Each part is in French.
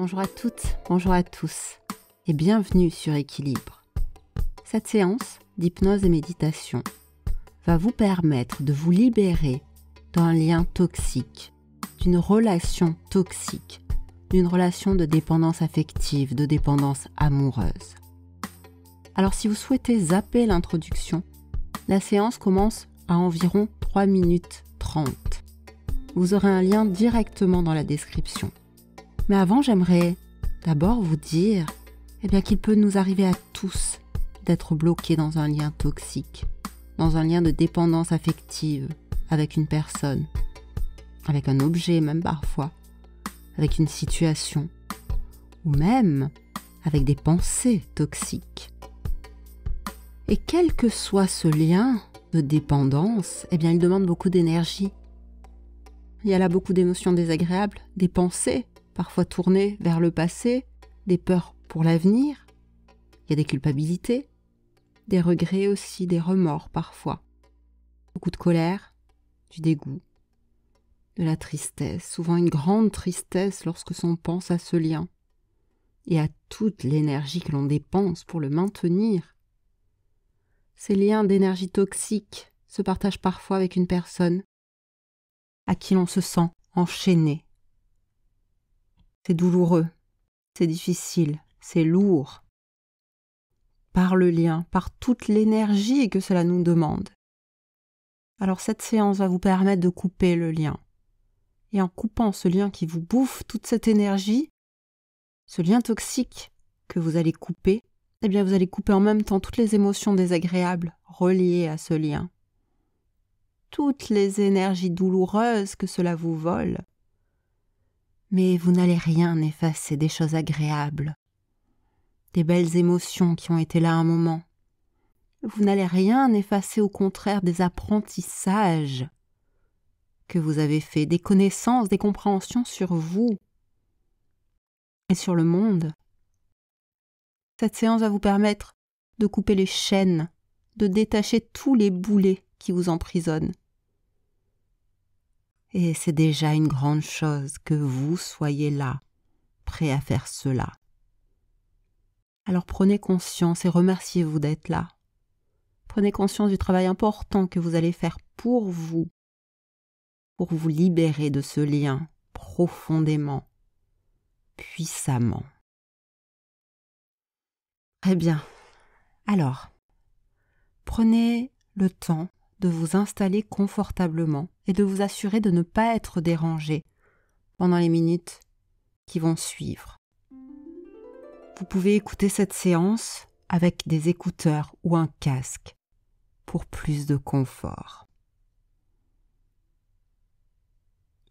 Bonjour à toutes, bonjour à tous et bienvenue sur Équilibre. Cette séance d'hypnose et méditation va vous permettre de vous libérer d'un lien toxique, d'une relation toxique, d'une relation de dépendance affective, de dépendance amoureuse. Alors si vous souhaitez zapper l'introduction, la séance commence à environ 3 minutes 30. Vous aurez un lien directement dans la description. Mais avant, j'aimerais d'abord vous dire qu'il peut nous arriver à tous d'être bloqués dans un lien toxique, dans un lien de dépendance affective avec une personne, avec un objet même parfois, avec une situation, ou même avec des pensées toxiques. Et quel que soit ce lien de dépendance, il demande beaucoup d'énergie. Il y a là beaucoup d'émotions désagréables, des pensées parfois tournées vers le passé, des peurs pour l'avenir. Il y a des culpabilités, des regrets aussi, des remords parfois. Beaucoup de colère, du dégoût, de la tristesse, souvent une grande tristesse lorsque l'on pense à ce lien et à toute l'énergie que l'on dépense pour le maintenir. Ces liens d'énergie toxique se partagent parfois avec une personne à qui l'on se sent enchaîné. C'est douloureux, c'est difficile, c'est lourd. Par le lien, par toute l'énergie que cela nous demande. Alors cette séance va vous permettre de couper le lien. Et en coupant ce lien qui vous bouffe toute cette énergie, ce lien toxique que vous allez couper, vous allez couper en même temps toutes les émotions désagréables reliées à ce lien. Toutes les énergies douloureuses que cela vous vole. Mais vous n'allez rien effacer des choses agréables, des belles émotions qui ont été là un moment. Vous n'allez rien effacer, au contraire, des apprentissages que vous avez faits, des connaissances, des compréhensions sur vous et sur le monde. Cette séance va vous permettre de couper les chaînes, de détacher tous les boulets qui vous emprisonnent. Et c'est déjà une grande chose que vous soyez là, prêt à faire cela. Alors prenez conscience et remerciez-vous d'être là. Prenez conscience du travail important que vous allez faire pour vous libérer de ce lien profondément, puissamment. Très bien. Alors, prenez le temps de vous installer confortablement et de vous assurer de ne pas être dérangé pendant les minutes qui vont suivre. Vous pouvez écouter cette séance avec des écouteurs ou un casque pour plus de confort.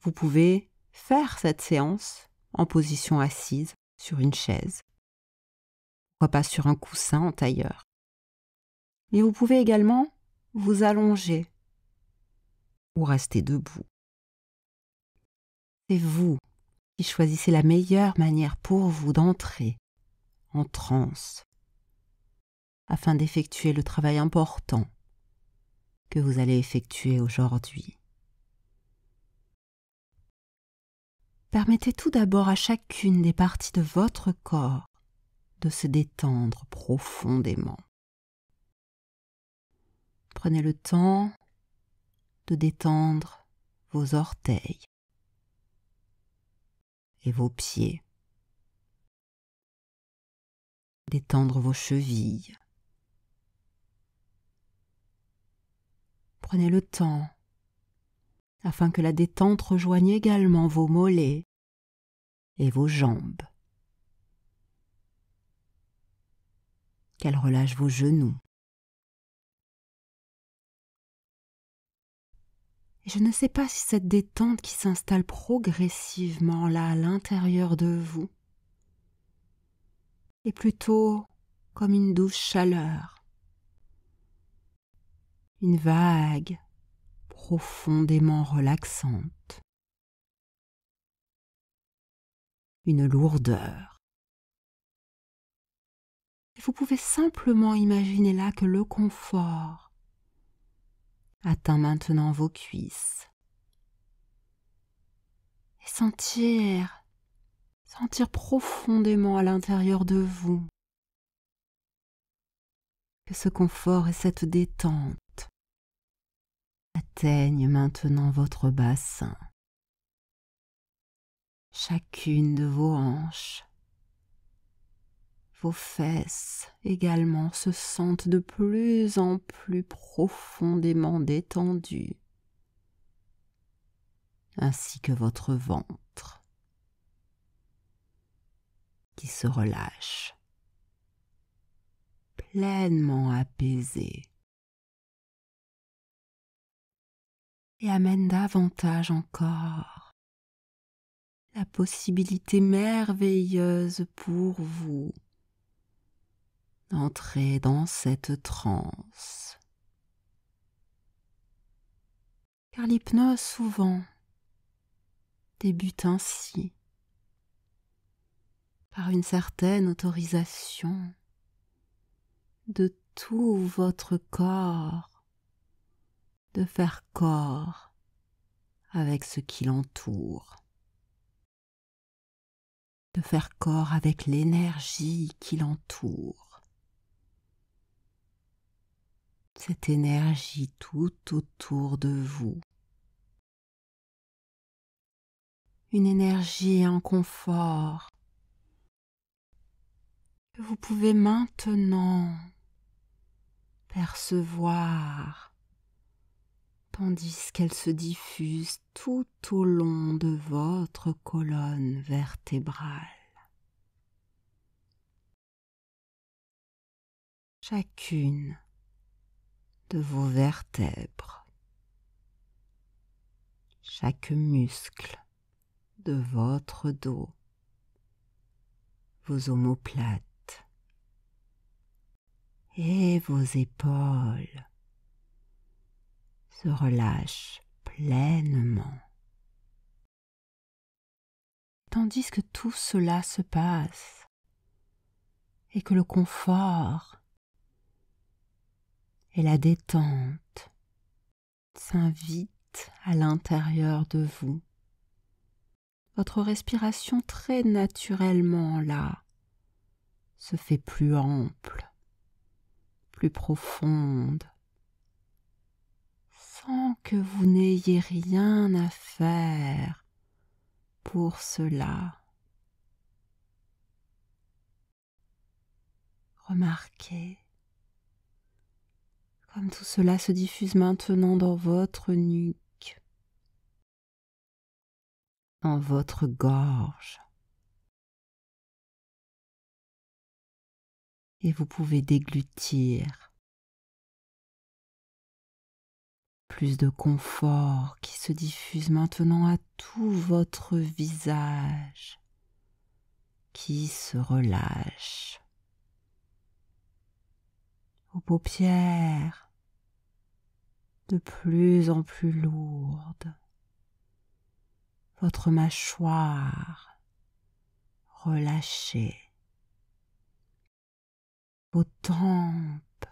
Vous pouvez faire cette séance en position assise sur une chaise, pourquoi pas sur un coussin en tailleur. Mais vous pouvez également vous allonger ou rester debout. C'est vous qui choisissez la meilleure manière pour vous d'entrer en transe afin d'effectuer le travail important que vous allez effectuer aujourd'hui. Permettez tout d'abord à chacune des parties de votre corps de se détendre profondément. Prenez le temps de détendre vos orteils et vos pieds. Détendre vos chevilles. Prenez le temps afin que la détente rejoigne également vos mollets et vos jambes. Qu'elle relâche vos genoux. Et je ne sais pas si cette détente qui s'installe progressivement là à l'intérieur de vous est plutôt comme une douce chaleur, une vague profondément relaxante, une lourdeur. Et vous pouvez simplement imaginer là que le confort atteint maintenant vos cuisses et sentir Sentir profondément à l'intérieur de vous que ce confort et cette détente atteignent maintenant votre bassin. Chacune de vos hanches, vos fesses également se sentent de plus en plus profondément détendues, ainsi que votre ventre qui se relâche, pleinement apaisé, et amène davantage encore la possibilité merveilleuse pour vous d'entrer dans cette transe. Car l'hypnose souvent débute ainsi, par une certaine autorisation de tout votre corps, de faire corps avec ce qui l'entoure, de faire corps avec l'énergie qui l'entoure, cette énergie tout autour de vous, une énergie et un confort que vous pouvez maintenant percevoir tandis qu'elle se diffuse tout au long de votre colonne vertébrale. Chacune de vos vertèbres, chaque muscle de votre dos, vos omoplates et vos épaules se relâchent pleinement. Tandis que tout cela se passe et que le confort et la détente s'invitent à l'intérieur de vous, votre respiration très naturellement là se fait plus ample, plus profonde, sans que vous n'ayez rien à faire pour cela. Remarquez comme tout cela se diffuse maintenant dans votre nuque, dans votre gorge. Et vous pouvez déglutir plus de confort qui se diffuse maintenant à tout votre visage qui se relâche. Vos paupières de plus en plus lourdes, votre mâchoire relâchée, vos tempes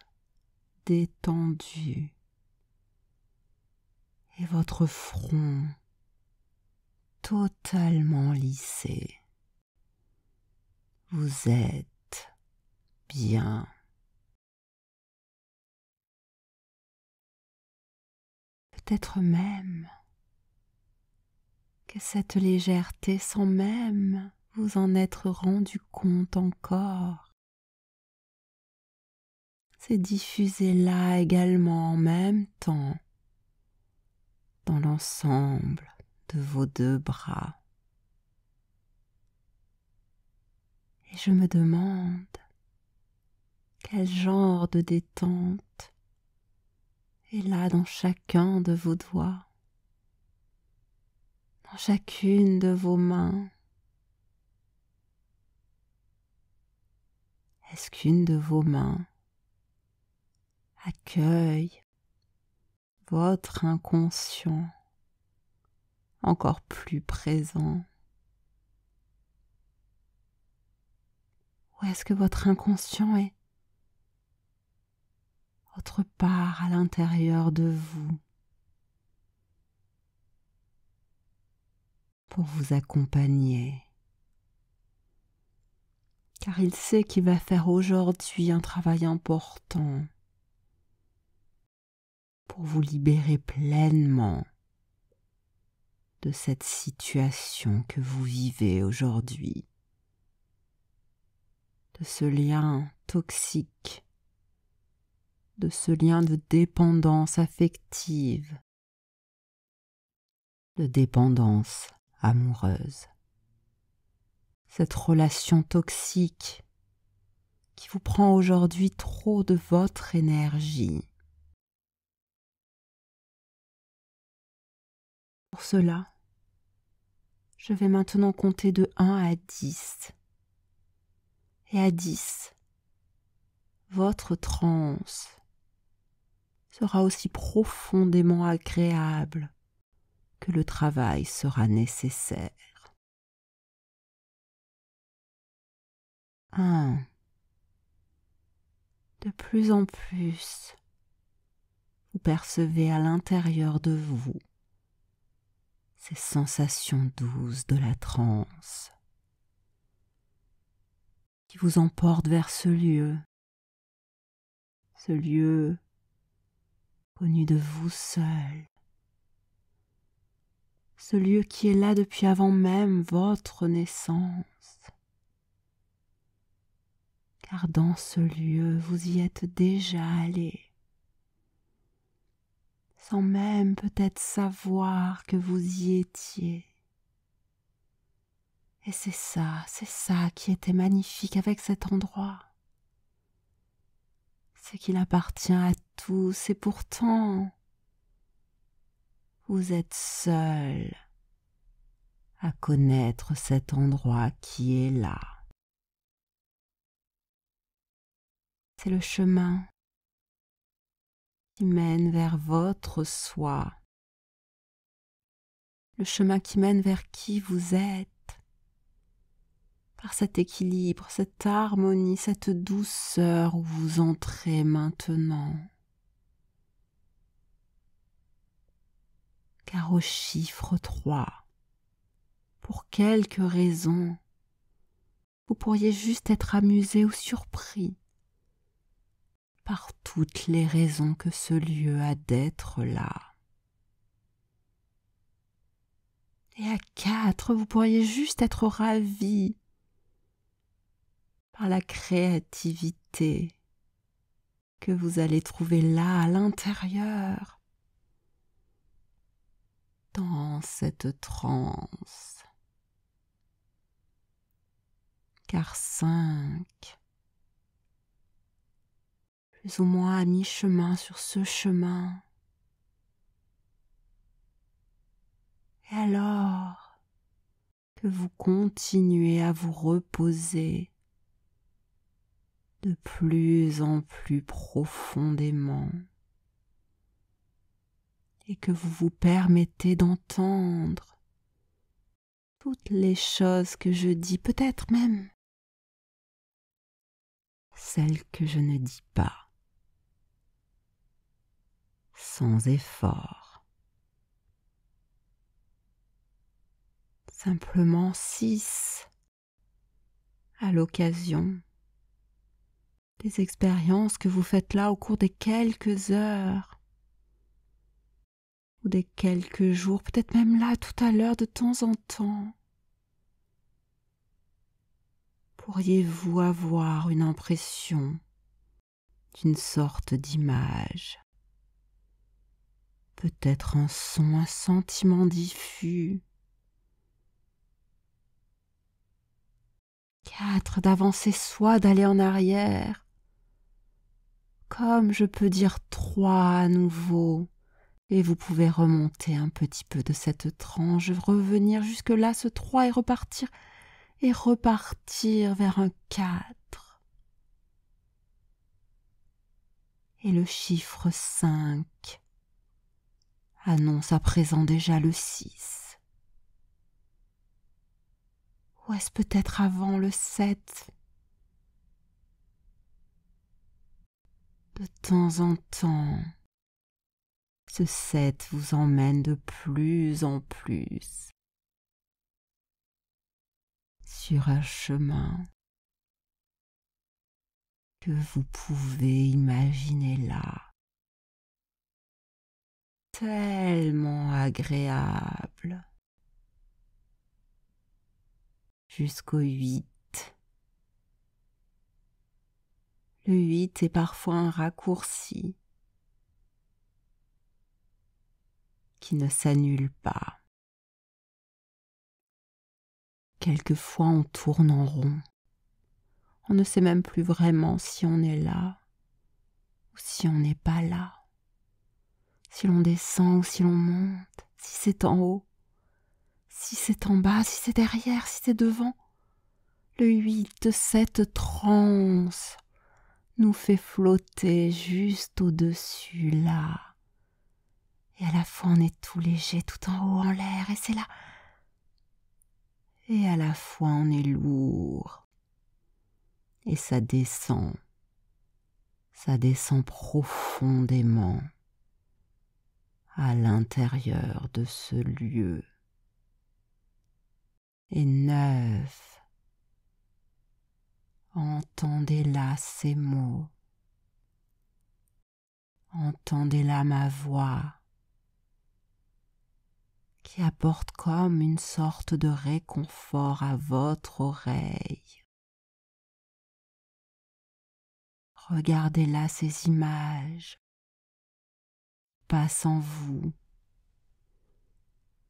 détendues et votre front totalement lissé. Vous êtes bien. Peut-être même que cette légèreté, sans même vous en être rendu compte encore, s'est diffusée là également en même temps dans l'ensemble de vos deux bras. Et je me demande quel genre de détente est là dans chacun de vos doigts, dans chacune de vos mains. Est-ce qu'une de vos mains accueille votre inconscient encore plus présent? Ou est-ce que votre inconscient est autre part à l'intérieur de vous pour vous accompagner car il sait qu'il va faire aujourd'hui un travail important pour vous libérer pleinement de cette situation que vous vivez aujourd'hui, de ce lien toxique, de ce lien de dépendance affective, de dépendance amoureuse. Cette relation toxique qui vous prend aujourd'hui trop de votre énergie. Pour cela, je vais maintenant compter de 1 à 10. Et à 10, votre transe sera aussi profondément agréable que le travail sera nécessaire. 1. De plus en plus, vous percevez à l'intérieur de vous ces sensations douces de la transe qui vous emportent vers ce lieu connu de vous seul, ce lieu qui est là depuis avant même votre naissance. Car dans ce lieu, vous y êtes déjà allé, sans même peut-être savoir que vous y étiez. Et c'est ça qui était magnifique avec cet endroit. C'est qu'il appartient à tous et pourtant, vous êtes seul à connaître cet endroit qui est là. C'est le chemin qui mène vers votre soi, le chemin qui mène vers qui vous êtes, par cet équilibre, cette harmonie, cette douceur où vous entrez maintenant. Car au chiffre 3, pour quelque raison, vous pourriez juste être amusé ou surpris par toutes les raisons que ce lieu a d'être là. Et à 4, vous pourriez juste être ravi par la créativité que vous allez trouver là à l'intérieur, dans cette transe. Car 5, plus ou moins à mi-chemin sur ce chemin. Et alors que vous continuez à vous reposer de plus en plus profondément et que vous vous permettez d'entendre toutes les choses que je dis, peut-être même celles que je ne dis pas, sans effort. Simplement 6 à l'occasion des expériences que vous faites là au cours des quelques heures ou des quelques jours, peut-être même là tout à l'heure de temps en temps. Pourriez-vous avoir une impression d'une sorte d'image, peut-être un son, un sentiment diffus. 4, d'avancer soit d'aller en arrière, comme je peux dire 3 à nouveau, et vous pouvez remonter un petit peu de cette tranche, revenir jusque là, ce 3 et repartir vers un 4. Et le chiffre 5 annonce à présent déjà le 6. Ou est-ce peut-être avant le 7? De temps en temps, ce 7 vous emmène de plus en plus sur un chemin que vous pouvez imaginer là, tellement agréable, jusqu'au 8. Le 8 est parfois un raccourci qui ne s'annule pas. Quelquefois on tourne en rond. On ne sait même plus vraiment si on est là ou si on n'est pas là. Si l'on descend ou si l'on monte, si c'est en haut, si c'est en bas, si c'est derrière, si c'est devant. Le 8 de cette transe nous fait flotter juste au-dessus là. Et à la fois on est tout léger, tout en haut en l'air, et c'est là. Et à la fois on est lourd. Et ça descend profondément à l'intérieur de ce lieu. Et 9, entendez là ces mots, entendez là ma voix qui apporte comme une sorte de réconfort à votre oreille. Regardez là ces images, passent en vous,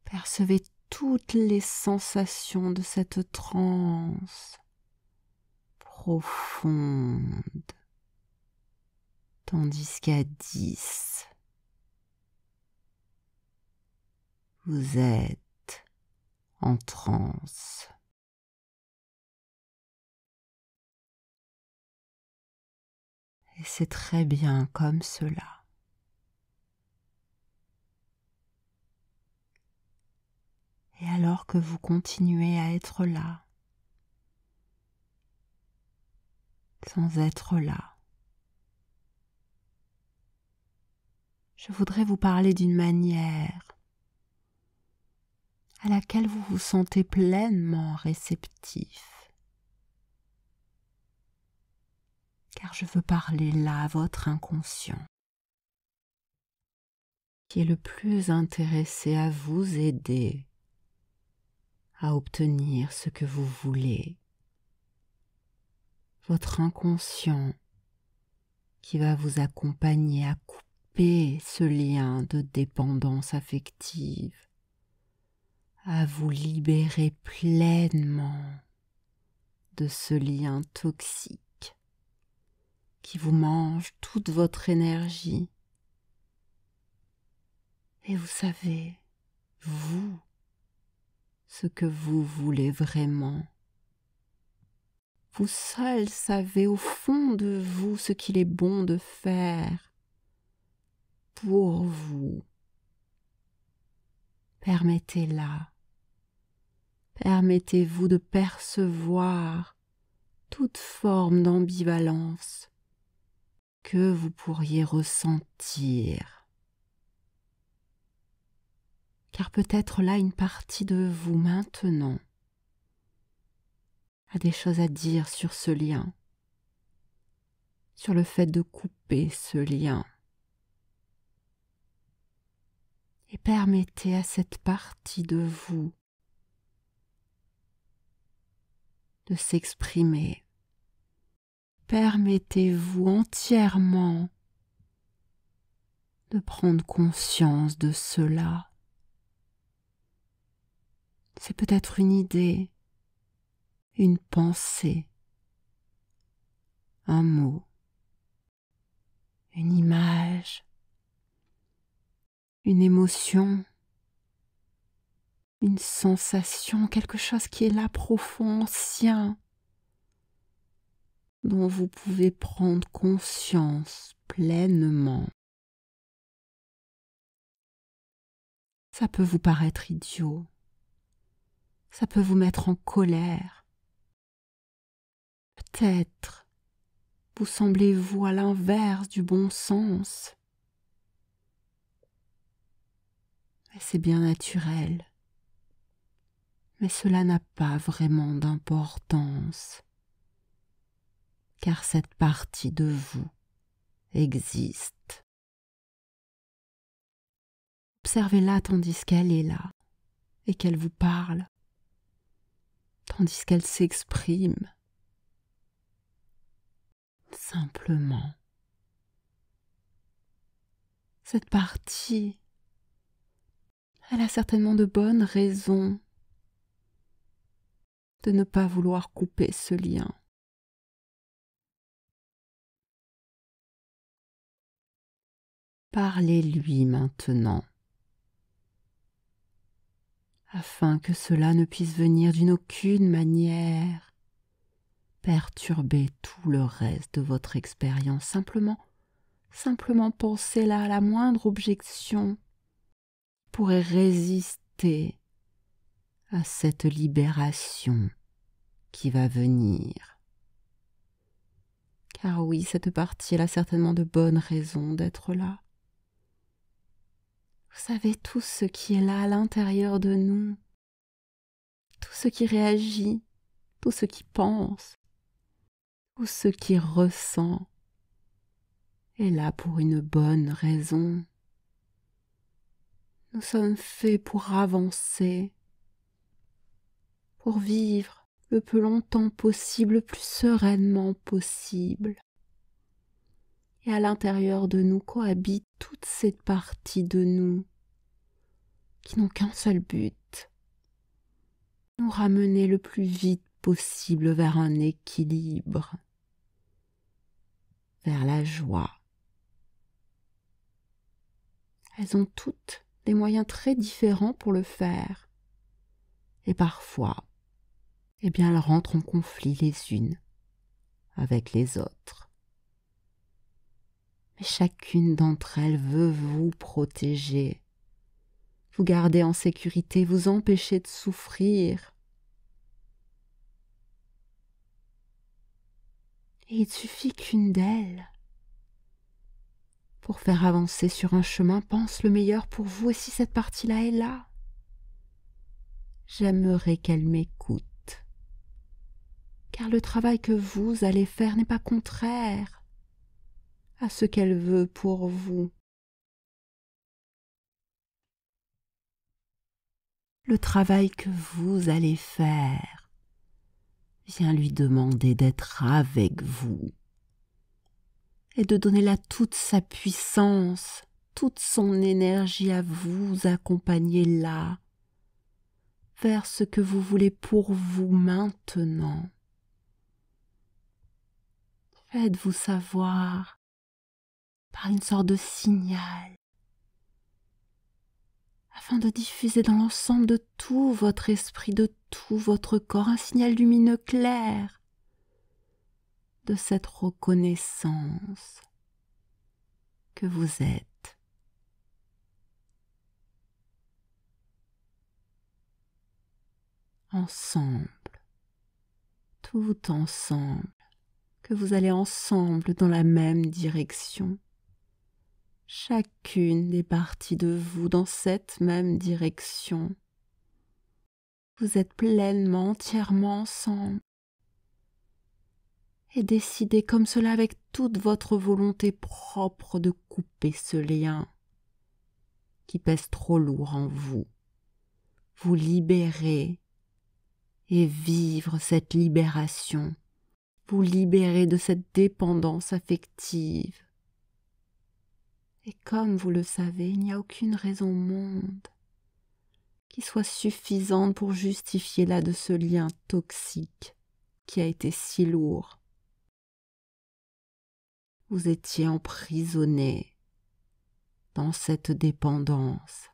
percevez toutes les sensations de cette transe profonde, tandis qu'à 10, vous êtes en transe. Et c'est très bien comme cela. Et alors que vous continuez à être là, sans être là, je voudrais vous parler d'une manière à laquelle vous vous sentez pleinement réceptif. Car je veux parler là à votre inconscient, qui est le plus intéressé à vous aider à obtenir ce que vous voulez. Votre inconscient qui va vous accompagner à couper ce lien de dépendance affective, à vous libérer pleinement de ce lien toxique qui vous mange toute votre énergie. Et vous savez, vous, ce que vous voulez vraiment. Vous seul savez au fond de vous ce qu'il est bon de faire pour vous. Permettez-vous de percevoir toute forme d'ambivalence que vous pourriez ressentir. Car peut-être là une partie de vous maintenant a des choses à dire sur ce lien, sur le fait de couper ce lien. Et permettez à cette partie de vous de s'exprimer. Permettez-vous entièrement de prendre conscience de cela. C'est peut-être une idée, une pensée, un mot, une image, une émotion, une sensation, quelque chose qui est là profond, ancien, dont vous pouvez prendre conscience pleinement. Ça peut vous paraître idiot, ça peut vous mettre en colère. Peut-être vous semblez-vous à l'inverse du bon sens. Mais c'est bien naturel. Mais cela n'a pas vraiment d'importance. car cette partie de vous existe. Observez-la tandis qu'elle est là et qu'elle vous parle, tandis qu'elle s'exprime. Simplement. Cette partie, elle a certainement de bonnes raisons de ne pas vouloir couper ce lien. Parlez-lui maintenant, afin que cela ne puisse venir d'une aucune manière perturber tout le reste de votre expérience. Simplement pensez là à la moindre objection pourrait résister à cette libération qui va venir. Car oui, cette partie, elle a certainement de bonnes raisons d'être là. Vous savez tout ce qui est là à l'intérieur de nous, tout ce qui réagit, tout ce qui pense, tout ce qui ressent est là pour une bonne raison. Nous sommes faits pour avancer, pour vivre le plus longtemps possible, le plus sereinement possible. Et à l'intérieur de nous cohabitent toutes ces parties de nous qui n'ont qu'un seul but, nous ramener le plus vite possible vers un équilibre, vers la joie. Elles ont toutes des moyens très différents pour le faire. Et parfois, elles rentrent en conflit les unes avec les autres. Mais chacune d'entre elles veut vous protéger, vous garder en sécurité, vous empêcher de souffrir. Et il suffit qu'une d'elles, pour faire avancer sur un chemin, pense le meilleur pour vous. Et si cette partie-là est là, j'aimerais qu'elle m'écoute. Car le travail que vous allez faire n'est pas contraire à ce qu'elle veut pour vous. Le travail que vous allez faire vient lui demander d'être avec vous et de donner là toute sa puissance, toute son énergie à vous accompagner là, vers ce que vous voulez pour vous maintenant. Faites-vous savoir par une sorte de signal, afin de diffuser dans l'ensemble de tout votre esprit, de tout votre corps, un signal lumineux clair de cette reconnaissance que vous êtes. Ensemble, tout ensemble, que vous allez ensemble dans la même direction. Chacune des parties de vous dans cette même direction. Vous êtes pleinement, entièrement ensemble. Et décidez comme cela avec toute votre volonté propre de couper ce lien qui pèse trop lourd en vous. Vous libérer et vivre cette libération. Vous libérer de cette dépendance affective. Et comme vous le savez, il n'y a aucune raison au monde qui soit suffisante pour justifier là de ce lien toxique qui a été si lourd. Vous étiez emprisonné dans cette dépendance.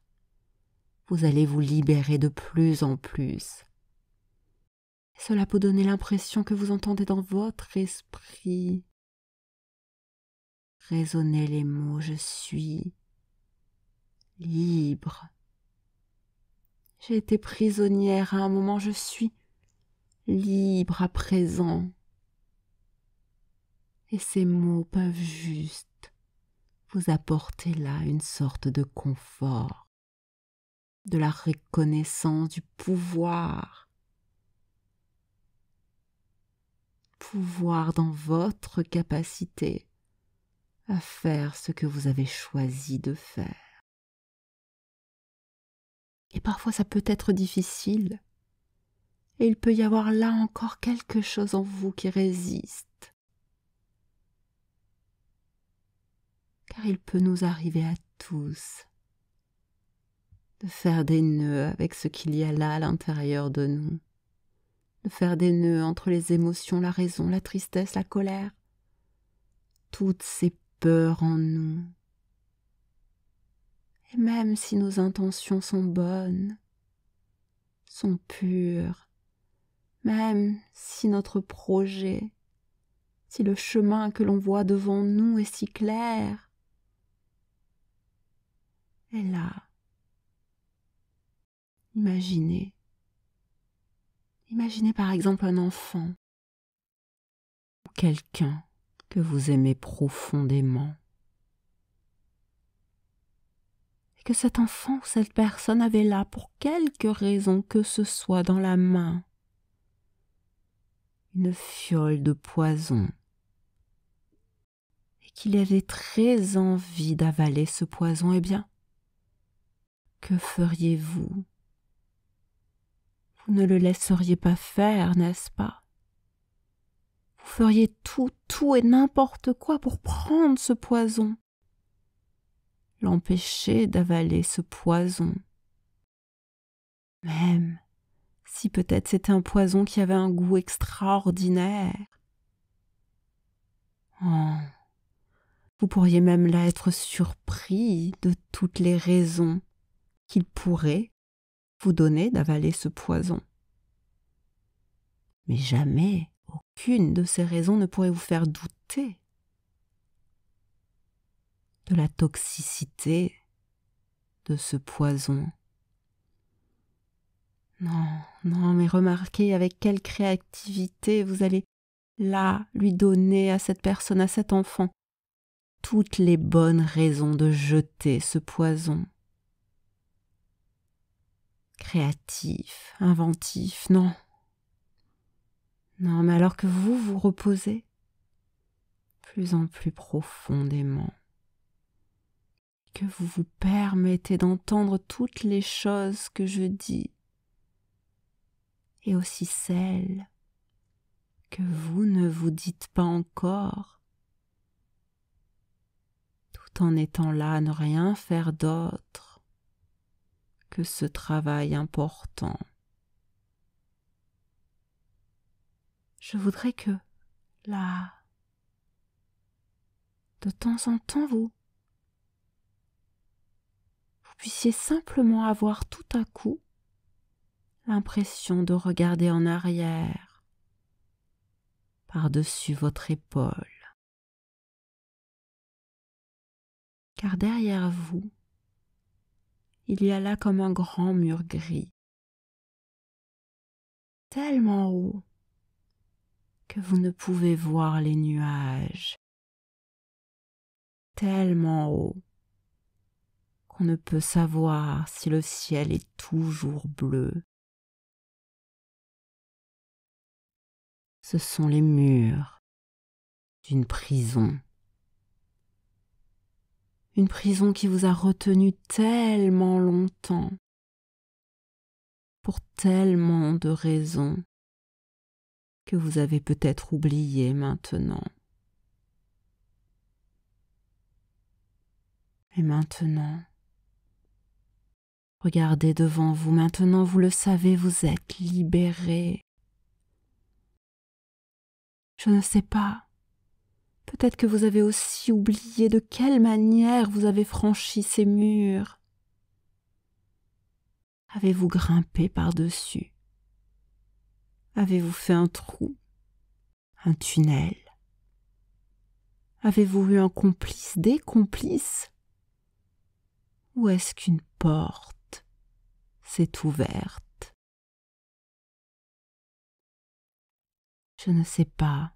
Vous allez vous libérer de plus en plus. Et cela peut donner l'impression que vous entendez dans votre esprit résonner les mots « Je suis libre ». J'ai été prisonnière à un moment, je suis libre à présent. Et ces mots peuvent juste vous apporter là une sorte de confort, de la reconnaissance du pouvoir vous voir dans votre capacité à faire ce que vous avez choisi de faire. Et parfois ça peut être difficile, et il peut y avoir là encore quelque chose en vous qui résiste, car il peut nous arriver à tous de faire des nœuds avec ce qu'il y a là à l'intérieur de nous, de faire des nœuds entre les émotions, la raison, la tristesse, la colère, toutes ces peurs en nous. Et même si nos intentions sont bonnes, sont pures, même si notre projet, si le chemin que l'on voit devant nous est si clair, est là. Imaginez par exemple un enfant ou quelqu'un que vous aimez profondément. Et que cet enfant ou cette personne avait là, pour quelque raison que ce soit, dans la main, une fiole de poison, et qu'il avait très envie d'avaler ce poison, eh bien, que feriez-vous? Vous ne le laisseriez pas faire, n'est-ce pas? Vous feriez tout et n'importe quoi pour prendre ce poison, l'empêcher d'avaler ce poison. Même si peut-être c'était un poison qui avait un goût extraordinaire. Oh, vous pourriez même là être surpris de toutes les raisons qu'il pourrait vous donner d'avaler ce poison. Mais jamais aucune de ces raisons ne pourrait vous faire douter de la toxicité de ce poison. Non, mais remarquez avec quelle créativité vous allez là lui donner à cette personne, à cet enfant, toutes les bonnes raisons de jeter ce poison. Créatif, inventif, non, mais alors que vous vous reposez plus en plus profondément, que vous vous permettez d'entendre toutes les choses que je dis, et aussi celles que vous ne vous dites pas encore, tout en étant là à ne rien faire d'autre que ce travail important. Je voudrais que, là, de temps en temps, vous puissiez simplement avoir tout à coup l'impression de regarder en arrière, par-dessus votre épaule. Car derrière vous, il y a là comme un grand mur gris, tellement haut que vous ne pouvez voir les nuages, tellement haut qu'on ne peut savoir si le ciel est toujours bleu. Ce sont les murs d'une prison. Une prison qui vous a retenu tellement longtemps, pour tellement de raisons que vous avez peut-être oubliées maintenant. Et maintenant, regardez devant vous, maintenant vous le savez, vous êtes libéré. Je ne sais pas, peut-être que vous avez aussi oublié de quelle manière vous avez franchi ces murs. Avez-vous grimpé par-dessus? Avez-vous fait un trou, un tunnel? Avez-vous eu un complice, des complices? Ou est-ce qu'une porte s'est ouverte? Je ne sais pas.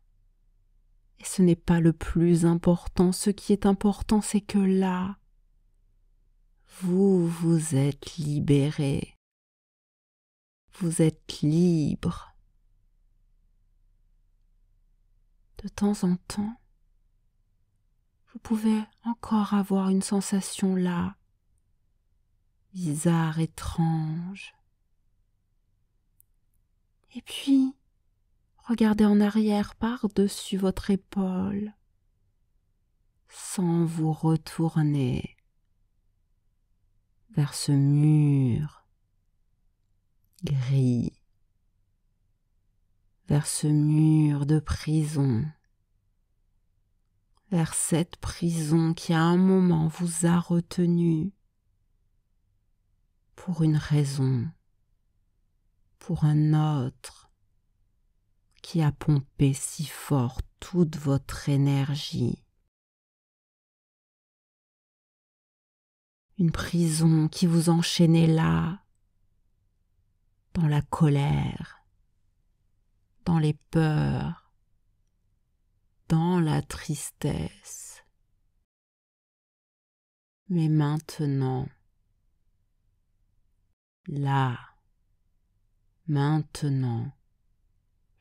Et ce n'est pas le plus important. Ce qui est important, c'est que là, vous vous êtes libéré. Vous êtes libre. de temps en temps, vous pouvez encore avoir une sensation là, bizarre, étrange. Et puis, regardez en arrière par-dessus votre épaule, sans vous retourner vers ce mur gris, vers ce mur de prison, vers cette prison qui à un moment vous a retenu pour une raison, pour un autre, qui a pompé si fort toute votre énergie. Une prison qui vous enchaînait là, dans la colère, dans les peurs, dans la tristesse. Mais maintenant, là, maintenant,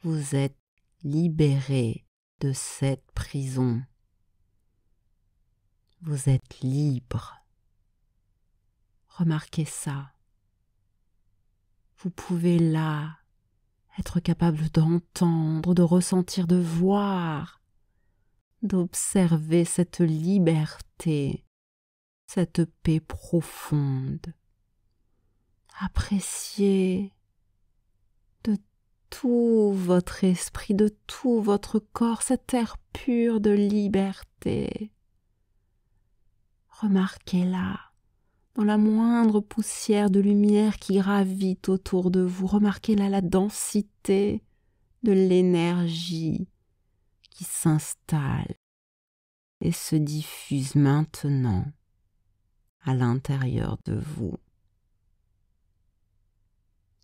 vous êtes libéré de cette prison. Vous êtes libre. Remarquez ça. Vous pouvez là être capable d'entendre, de ressentir, de voir, d'observer cette liberté, cette paix profonde. Appréciez de tout votre esprit, de tout votre corps, cet air pur de liberté. Remarquez-la dans la moindre poussière de lumière qui gravite autour de vous. Remarquez-la, la densité de l'énergie qui s'installe et se diffuse maintenant à l'intérieur de vous.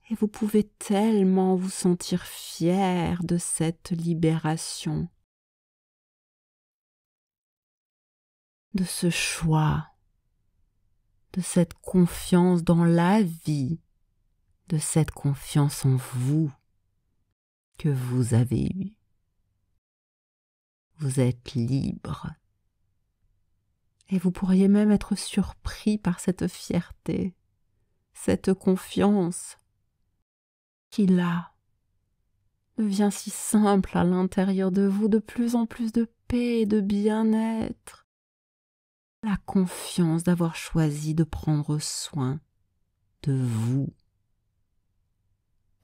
Et vous pouvez tellement vous sentir fier de cette libération, de ce choix, de cette confiance dans la vie, de cette confiance en vous que vous avez eue. Vous êtes libre. Et vous pourriez même être surpris par cette fierté, cette confiance qui là devient si simple à l'intérieur de vous, de plus en plus de paix et de bien-être. La confiance d'avoir choisi de prendre soin de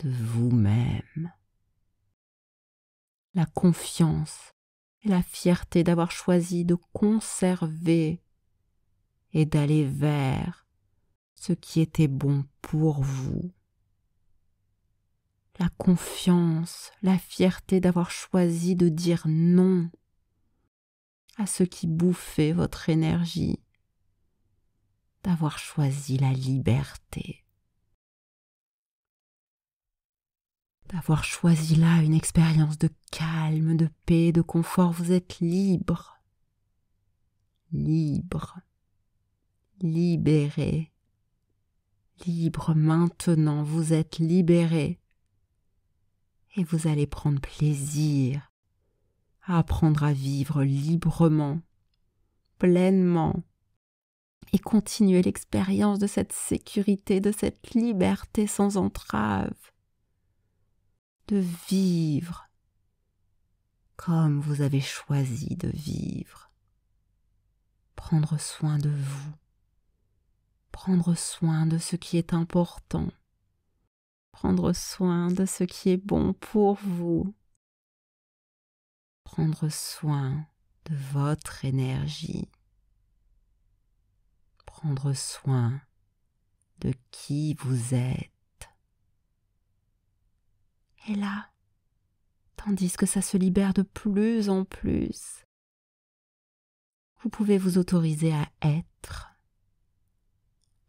vous-même. La confiance et la fierté d'avoir choisi de conserver et d'aller vers ce qui était bon pour vous. La confiance, la fierté d'avoir choisi de dire non à ce qui bouffait votre énergie, d'avoir choisi la liberté, d'avoir choisi là une expérience de calme, de paix, de confort. Vous êtes libre, libre, libéré, libre maintenant, vous êtes libéré et vous allez prendre plaisir à apprendre à vivre librement, pleinement et continuer l'expérience de cette sécurité, de cette liberté sans entrave, de vivre comme vous avez choisi de vivre, prendre soin de vous, prendre soin de ce qui est important, prendre soin de ce qui est bon pour vous, prendre soin de votre énergie, prendre soin de qui vous êtes. Et là, tandis que ça se libère de plus en plus, vous pouvez vous autoriser à être,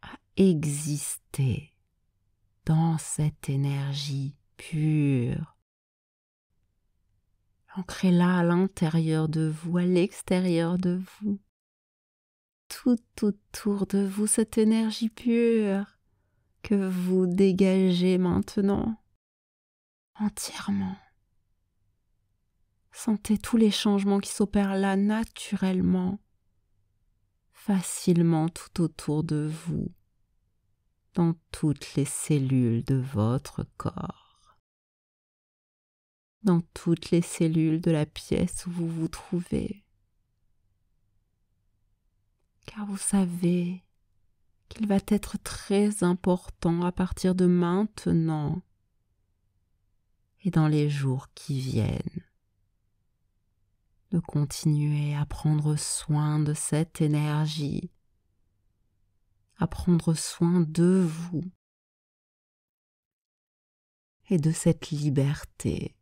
à exister dans cette énergie pure. Ancrez-la à l'intérieur de vous, à l'extérieur de vous, tout autour de vous, cette énergie pure que vous dégagez maintenant entièrement, Sentez tous les changements qui s'opèrent là naturellement, facilement tout autour de vous, dans toutes les cellules de votre corps, dans toutes les cellules de la pièce où vous vous trouvez. Car vous savez qu'il va être très important à partir de maintenant et dans les jours qui viennent de continuer à prendre soin de cette énergie, à prendre soin de vous et de cette liberté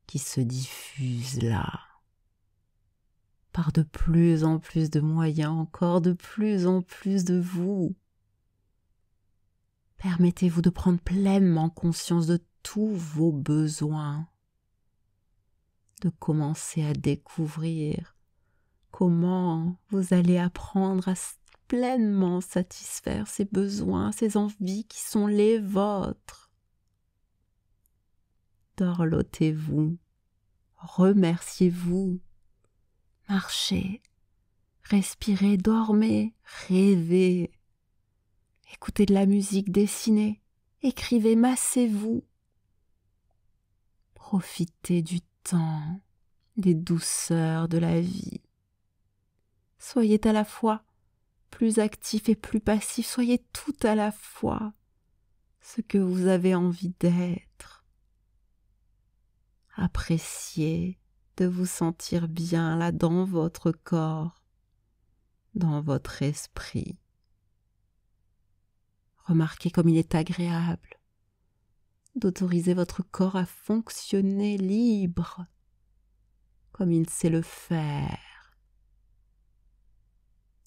qui se diffuse là, par de plus en plus de moyens, encore de plus en plus de vous. Permettez-vous de prendre pleinement conscience de tous vos besoins, de commencer à découvrir comment vous allez apprendre à pleinement satisfaire ces besoins, ces envies qui sont les vôtres. Dorlotez-vous, remerciez-vous, marchez, respirez, dormez, rêvez, écoutez de la musique, dessinez, écrivez, massez-vous. Profitez du temps, des douceurs de la vie. Soyez à la fois plus actif et plus passif, soyez tout à la fois ce que vous avez envie d'être. Appréciez de vous sentir bien là dans votre corps, dans votre esprit. Remarquez comme il est agréable d'autoriser votre corps à fonctionner libre, comme il sait le faire.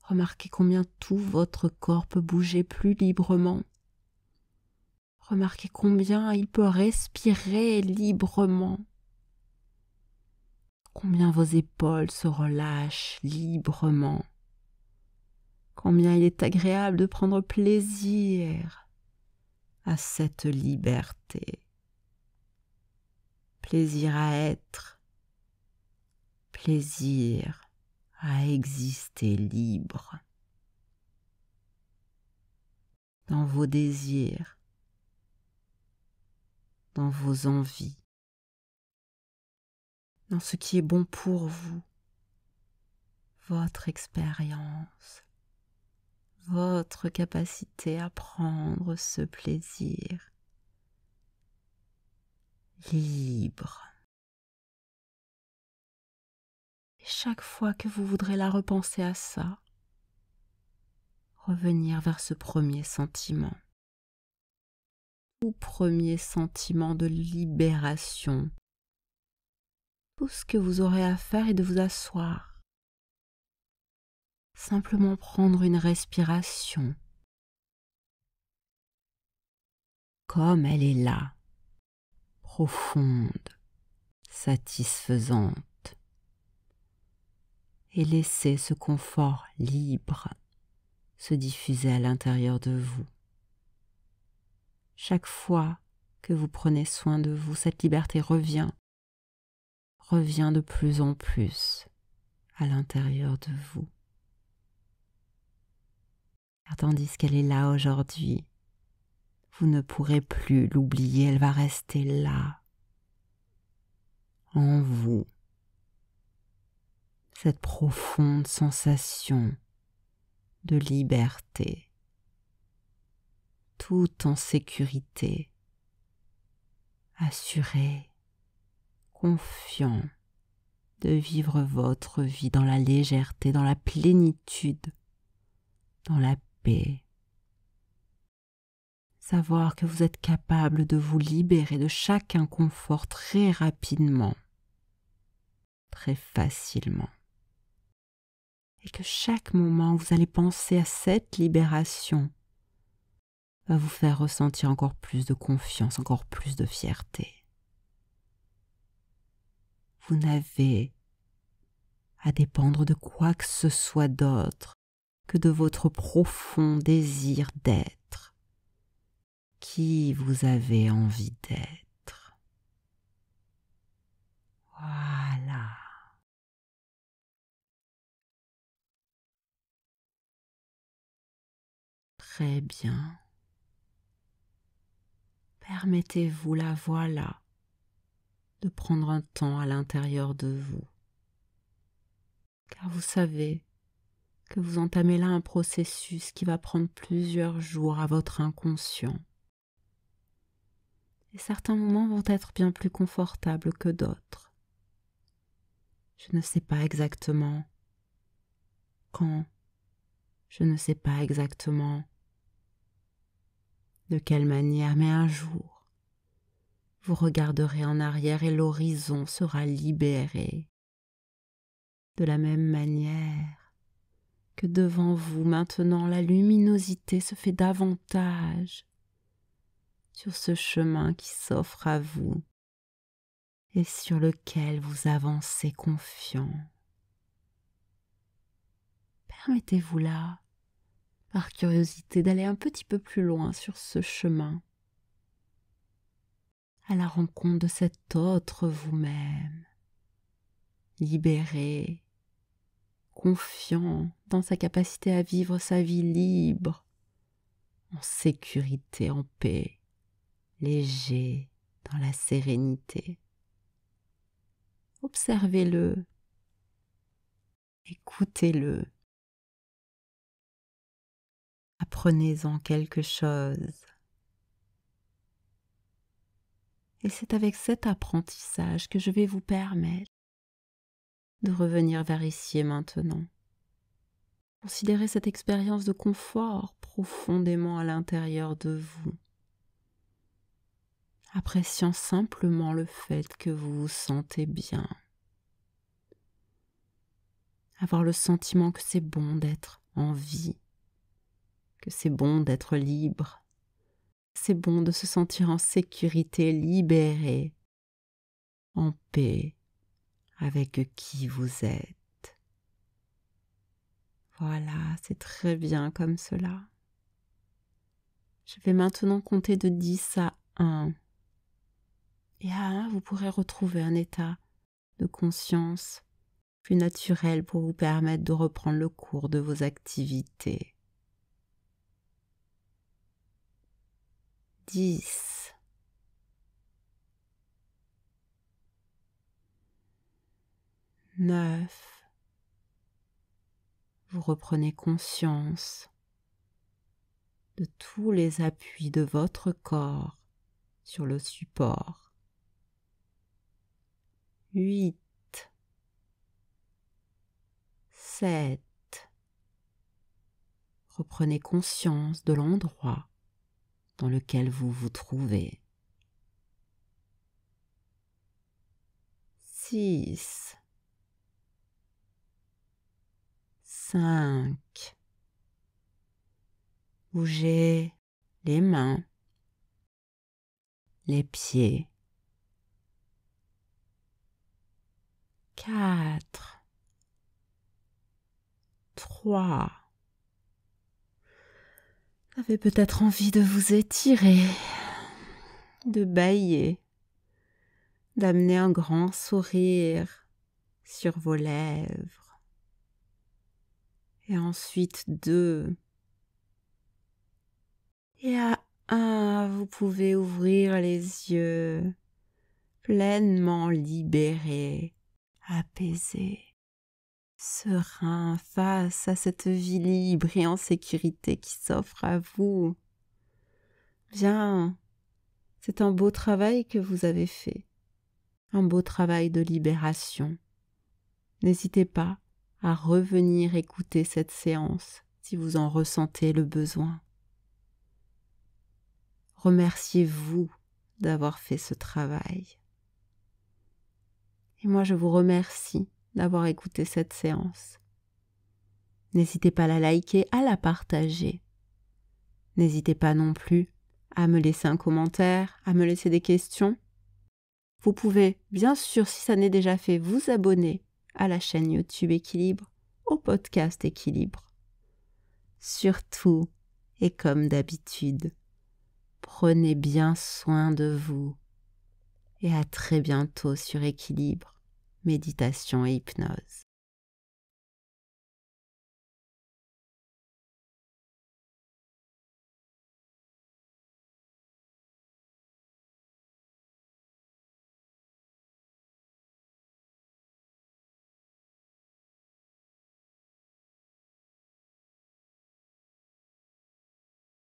Remarquez combien tout votre corps peut bouger plus librement. Remarquez combien il peut respirer librement. Combien vos épaules se relâchent librement. Combien il est agréable de prendre plaisir à cette liberté. Plaisir à être, plaisir à exister libre. Dans vos désirs, dans vos envies, dans ce qui est bon pour vous, votre expérience, votre capacité à prendre ce plaisir libre. Et chaque fois que vous voudrez la repenser à ça, revenir vers ce premier sentiment, tout premier sentiment de libération. Tout ce que vous aurez à faire est de vous asseoir, simplement prendre une respiration, comme elle est là, profonde, satisfaisante, et laisser ce confort libre se diffuser à l'intérieur de vous. Chaque fois que vous prenez soin de vous, cette liberté revient de plus en plus à l'intérieur de vous. Car tandis qu'elle est là aujourd'hui, vous ne pourrez plus l'oublier, elle va rester là, en vous. Cette profonde sensation de liberté, tout en sécurité, assuré, confiant de vivre votre vie dans la légèreté, dans la plénitude, dans la paix. Savoir que vous êtes capable de vous libérer de chaque inconfort très rapidement, très facilement. Et que chaque moment où vous allez penser à cette libération va vous faire ressentir encore plus de confiance, encore plus de fierté. Vous n'avez à dépendre de quoi que ce soit d'autre que de votre profond désir d'être, qui vous avez envie d'être. Très bien. Permettez-vous, la voilà, de prendre un temps à l'intérieur de vous. Car vous savez que vous entamez là un processus qui va prendre plusieurs jours à votre inconscient. Et certains moments vont être bien plus confortables que d'autres. Je ne sais pas exactement quand, je ne sais pas exactement de quelle manière, mais un jour, vous regarderez en arrière et l'horizon sera libéré. De la même manière que devant vous maintenant la luminosité se fait davantage sur ce chemin qui s'offre à vous et sur lequel vous avancez confiant. Permettez-vous là, par curiosité, d'aller un petit peu plus loin sur ce chemin, à la rencontre de cet autre vous-même, libéré, confiant dans sa capacité à vivre sa vie libre, en sécurité, en paix, léger, dans la sérénité. Observez-le, écoutez-le, apprenez-en quelque chose. Et c'est avec cet apprentissage que je vais vous permettre de revenir vers ici et maintenant. Considérez cette expérience de confort profondément à l'intérieur de vous, appréciant simplement le fait que vous vous sentez bien. Avoir le sentiment que c'est bon d'être en vie, que c'est bon d'être libre, c'est bon de se sentir en sécurité, libéré, en paix avec qui vous êtes. Voilà, c'est très bien comme cela. Je vais maintenant compter de 10 à 1. Et à 1, vous pourrez retrouver un état de conscience plus naturel pour vous permettre de reprendre le cours de vos activités. 10. 9. Vous reprenez conscience de tous les appuis de votre corps sur le support. 8. 7. Reprenez conscience de l'endroit dans lequel vous vous trouvez. 6. 5. Bougez les mains, les pieds. 4. 3. Vous avez peut-être envie de vous étirer, de bâiller, d'amener un grand sourire sur vos lèvres. Et ensuite 2. Et à 1, vous pouvez ouvrir les yeux, pleinement libérés, apaisés, sereins face à cette vie libre et en sécurité qui s'offre à vous. Bien, c'est un beau travail que vous avez fait, un beau travail de libération. N'hésitez pas à revenir écouter cette séance si vous en ressentez le besoin. Remerciez-vous d'avoir fait ce travail. Et moi, je vous remercie d'avoir écouté cette séance. N'hésitez pas à la liker, à la partager. N'hésitez pas non plus à me laisser un commentaire, à me laisser des questions. Vous pouvez, bien sûr, si ça n'est déjà fait, vous abonner à la chaîne YouTube Équilibre, au podcast Équilibre. Surtout, et comme d'habitude, prenez bien soin de vous et à très bientôt sur Équilibre, méditation et hypnose.